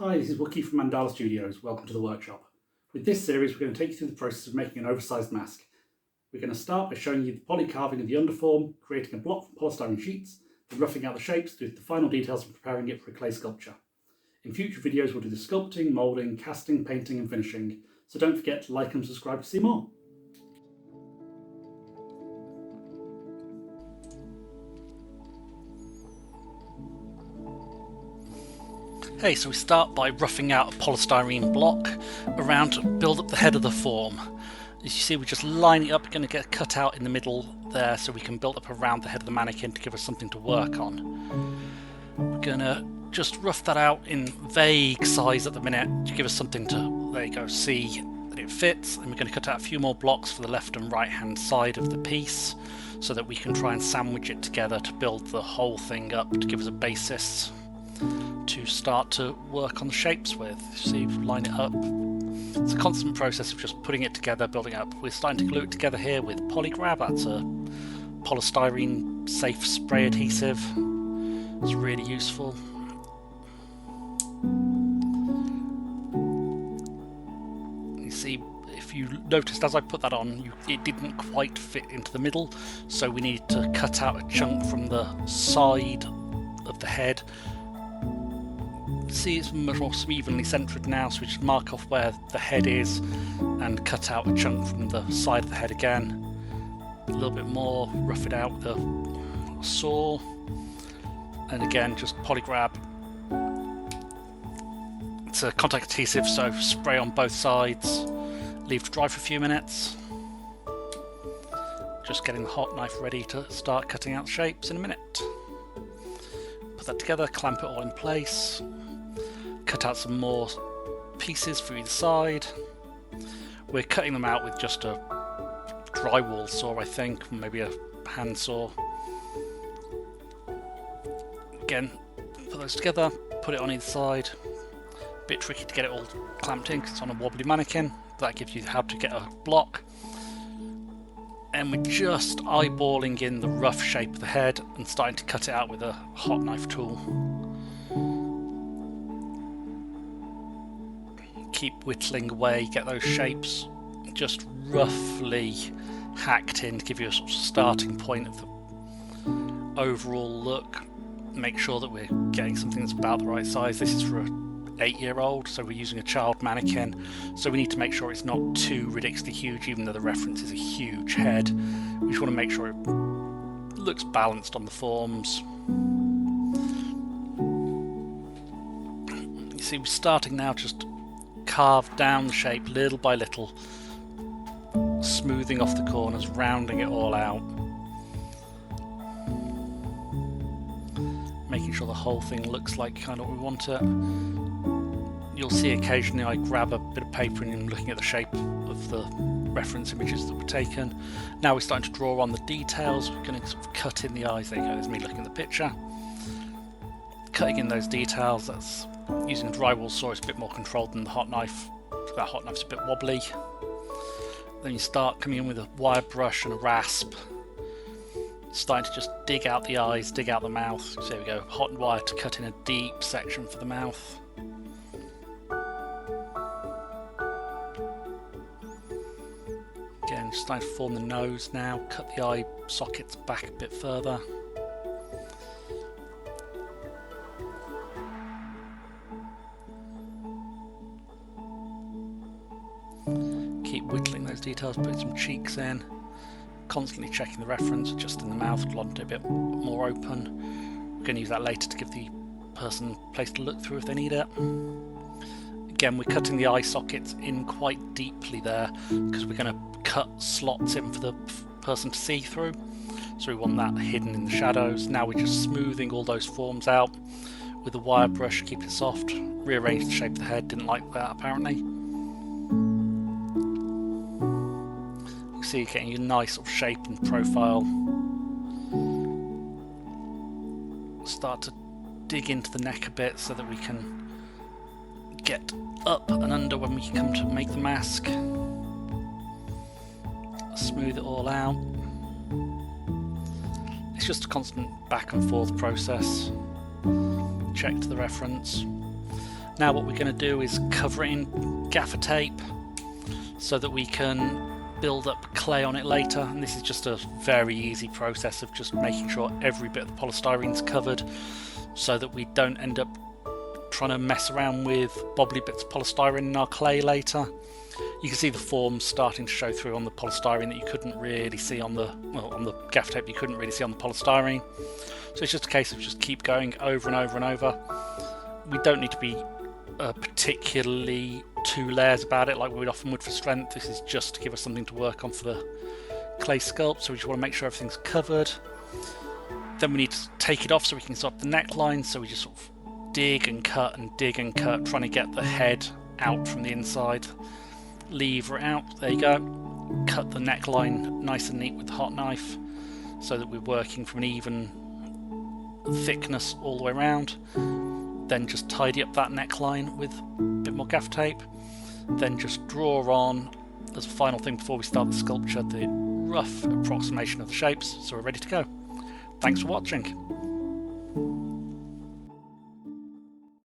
Hi, this is Wookie from Mandala Studios. Welcome to the workshop. With this series, we're going to take you through the process of making an oversized mask. We're going to start by showing you the polycarving of the underform, creating a block from polystyrene sheets, then roughing out the shapes to do the final details and preparing it for a clay sculpture. In future videos, we'll do the sculpting, moulding, casting, painting and finishing, so don't forget to like and subscribe to see more. Okay, so we start by roughing out a polystyrene block around to build up the head of the form. As you see, we just line it up, we're going to get a cut out in the middle there so we can build up around the head of the mannequin to give us something to work on. We're going to just rough that out in vague size at the minute to give us something to, there you go, see that it fits. And we're going to cut out a few more blocks for the left and right hand side of the piece so that we can try and sandwich it together to build the whole thing up to give us a basis to start to work on the shapes with. See, line it up. It's a constant process of just putting it together, building up. We're starting to glue it together here with Polygrab. That's a polystyrene safe spray adhesive. It's really useful. You see, if you noticed as I put that on, it didn't quite fit into the middle, so we need to cut out a chunk from the side of the head. See, it's much more evenly centered now, so we just mark off where the head is and cut out a chunk from the side of the head again. A little bit more, rough it out with a saw, and again just Polygrab. It's a contact adhesive, so spray on both sides, leave to dry for a few minutes. Just getting the hot knife ready to start cutting out shapes in a minute. Put that together, clamp it all in place. Cut out some more pieces for either side. We're cutting them out with just a drywall saw, I think, maybe a hand saw. Again, put those together, put it on either side. A bit tricky to get it all clamped in because it's on a wobbly mannequin. That gives you how to get a block. And we're just eyeballing in the rough shape of the head and starting to cut it out with a hot knife tool. Keep whittling away, get those shapes just roughly hacked in to give you a sort of starting point of the overall look. Make sure that we're getting something that's about the right size. This is for an 8-year-old, so we're using a child mannequin, so we need to make sure it's not too ridiculously huge, even though the reference is a huge head. We just want to make sure it looks balanced on the forms. You see, we're starting now just carve down the shape little by little, smoothing off the corners, rounding it all out, making sure the whole thing looks like kind of what we want it. You'll see occasionally I grab a bit of paper and I'm looking at the shape of the reference images that were taken. Now we're starting to draw on the details. We're going to sort of cut in the eyes. There you go, there's me looking at the picture. Cutting in those details, that's using a drywall saw, it's a bit more controlled than the hot knife. That hot knife's a bit wobbly. Then you start coming in with a wire brush and a rasp, starting to just dig out the eyes, dig out the mouth. So there we go, hot wire to cut in a deep section for the mouth. Again, just starting to form the nose now, cut the eye sockets back a bit further. Keep whittling those details, putting some cheeks in, constantly checking the reference, just in the mouth, want it a bit more open. We're going to use that later to give the person a place to look through if they need it. Again, we're cutting the eye sockets in quite deeply there because we're going to cut slots in for the person to see through. So we want that hidden in the shadows. Now we're just smoothing all those forms out with a wire brush, keep it soft, rearrange the shape of the head, didn't like that apparently. So you're getting a nice sort of shape and profile. Start to dig into the neck a bit so that we can get up and under when we come to make the mask. Smooth it all out. It's just a constant back and forth process. Check to the reference. Now what we're going to do is cover it in gaffer tape so that we can build up clay on it later, and this is just a very easy process of just making sure every bit of the polystyrene's covered so that we don't end up trying to mess around with bobbly bits of polystyrene in our clay later. You can see the forms starting to show through on the polystyrene that you couldn't really see on the gaffer tape, you couldn't really see on the polystyrene. So it's just a case of just keep going over and over and over. We don't need to be particularly 2 layers about it like we often would for strength. This is just to give us something to work on for the clay sculpt, so we just want to make sure everything's covered. Then we need to take it off so we can stop the neckline, so we just sort of dig and cut, trying to get the head out from the inside. Lever it out, there you go. Cut the neckline nice and neat with the hot knife so that we're working from an even thickness all the way around. Then just tidy up that neckline with a bit more gaff tape. Then just draw on, as a final thing before we start the sculpture, the rough approximation of the shapes, so we're ready to go. Thanks for watching.